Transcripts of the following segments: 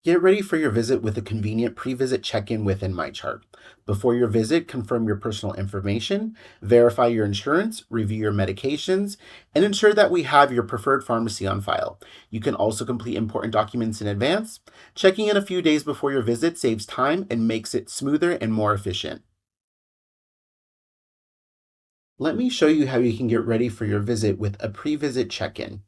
Get ready for your visit with a convenient pre-visit check-in within MyChart. Before your visit, confirm your personal information, verify your insurance, review your medications, and ensure that we have your preferred pharmacy on file. You can also complete important documents in advance. Checking in a few days before your visit saves time and makes it smoother and more efficient. Let me show you how you can get ready for your visit with a pre-visit check-in.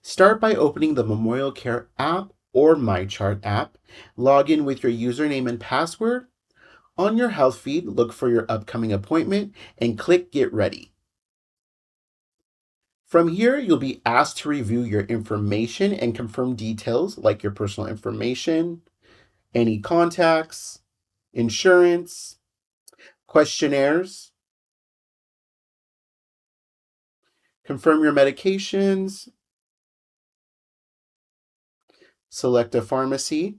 Start by opening the MemorialCare app or MyChart app. Log in with your username and password. On your health feed, look for your upcoming appointment and click Get Ready. From here, you'll be asked to review your information and confirm details like your personal information, any contacts, insurance, questionnaires, confirm your medications, select a pharmacy,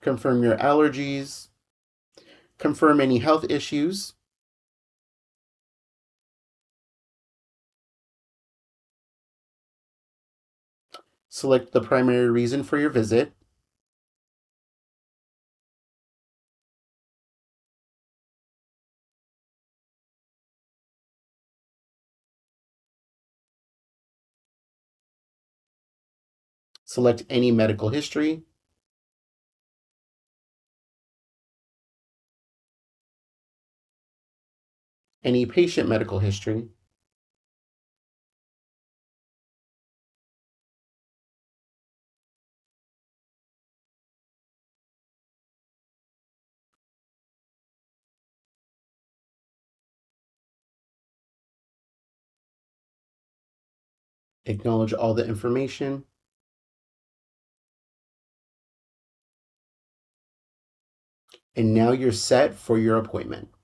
confirm your allergies, confirm any health issues, select the primary reason for your visit, select any medical history, any patient medical history, acknowledge all the information, and now you're set for your appointment.